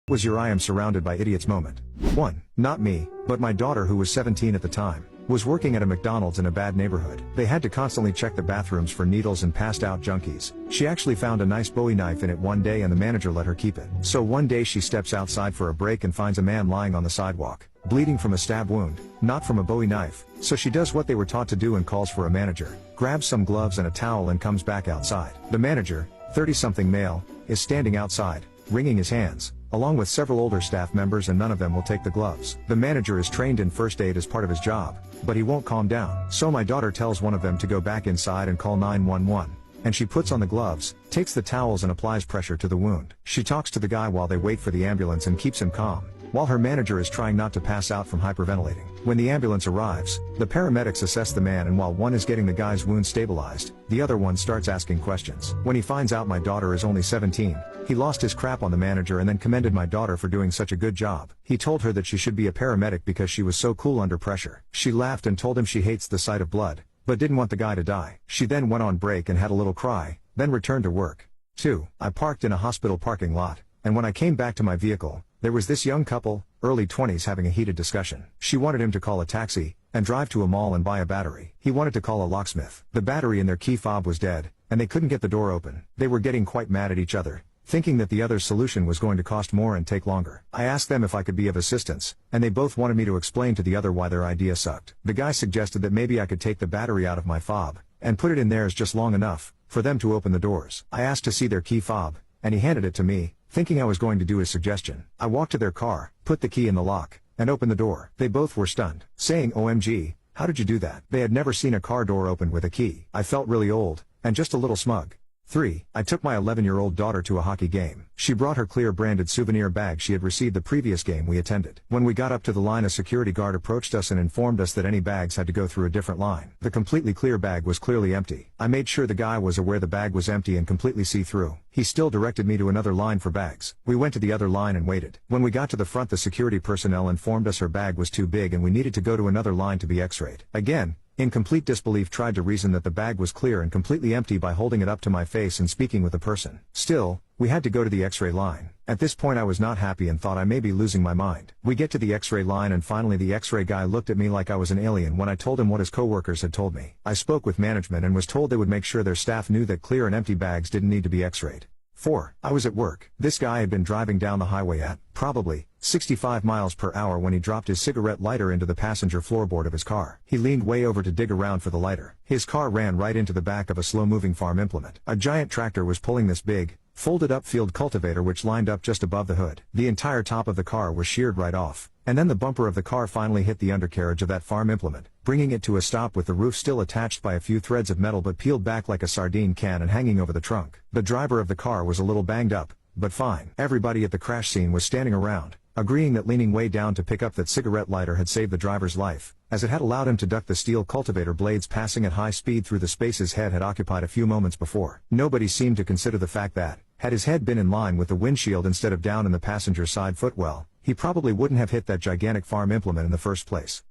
Was your I am surrounded by idiots moment? 1. Not me, but my daughter, who was 17 at the time, was working at a McDonald's in a bad neighborhood. They had to constantly check the bathrooms for needles and passed out junkies. She actually found a nice Bowie knife in it one day and the manager let her keep it. So one day she steps outside for a break and finds a man lying on the sidewalk, bleeding from a stab wound, not from a Bowie knife. So she does what they were taught to do and calls for a manager, grabs some gloves and a towel and comes back outside. The manager, 30-something male, is standing outside, wringing his hands, along with several older staff members, and none of them will take the gloves. The manager is trained in first aid as part of his job, but he won't calm down. So my daughter tells one of them to go back inside and call 911. And she puts on the gloves, takes the towels and applies pressure to the wound. She talks to the guy while they wait for the ambulance and keeps him calm, while her manager is trying not to pass out from hyperventilating. When the ambulance arrives, the paramedics assess the man, and while one is getting the guy's wound stabilized, the other one starts asking questions. When he finds out my daughter is only 17, he lost his crap on the manager and then commended my daughter for doing such a good job. He told her that she should be a paramedic because she was so cool under pressure. She laughed and told him she hates the sight of blood, but didn't want the guy to die. She then went on break and had a little cry, then returned to work. 2. I parked in a hospital parking lot, and when I came back to my vehicle, there was this young couple, early 20s, having a heated discussion. She wanted him to call a taxi and drive to a mall and buy a battery. He wanted to call a locksmith. The battery in their key fob was dead, and they couldn't get the door open. They were getting quite mad at each other, thinking that the other's solution was going to cost more and take longer. I asked them if I could be of assistance, and they both wanted me to explain to the other why their idea sucked. The guy suggested that maybe I could take the battery out of my fob and put it in theirs just long enough for them to open the doors. I asked to see their key fob, and he handed it to me, thinking I was going to do his suggestion. I walked to their car, put the key in the lock, and opened the door. They both were stunned, saying, "OMG, how did you do that?" They had never seen a car door open with a key. I felt really old, and just a little smug. 3. I took my 11-year-old daughter to a hockey game. She brought her Clear branded souvenir bag she had received the previous game we attended. When we got up to the line, a security guard approached us and informed us that any bags had to go through a different line. The completely clear bag was clearly empty. I made sure the guy was aware the bag was empty and completely see-through. He still directed me to another line for bags. We went to the other line and waited. When we got to the front, the security personnel informed us her bag was too big and we needed to go to another line to be x-rayed. Again, in complete disbelief, tried to reason that the bag was clear and completely empty by holding it up to my face and speaking with the person. Still, we had to go to the x-ray line. At this point I was not happy and thought I may be losing my mind. We get to the x-ray line and finally the x-ray guy looked at me like I was an alien when I told him what his coworkers had told me. I spoke with management and was told they would make sure their staff knew that clear and empty bags didn't need to be x-rayed. 4. I was at work. This guy had been driving down the highway at, probably, 65 miles per hour when he dropped his cigarette lighter into the passenger floorboard of his car. He leaned way over to dig around for the lighter. His car ran right into the back of a slow-moving farm implement. A giant tractor was pulling this big, folded-up field cultivator which lined up just above the hood. The entire top of the car was sheared right off, and then the bumper of the car finally hit the undercarriage of that farm implement, bringing it to a stop with the roof still attached by a few threads of metal but peeled back like a sardine can and hanging over the trunk. The driver of the car was a little banged up, but fine. Everybody at the crash scene was standing around, agreeing that leaning way down to pick up that cigarette lighter had saved the driver's life, as it had allowed him to duck the steel cultivator blades passing at high speed through the space his head had occupied a few moments before. Nobody seemed to consider the fact that, had his head been in line with the windshield instead of down in the passenger side footwell, he probably wouldn't have hit that gigantic farm implement in the first place.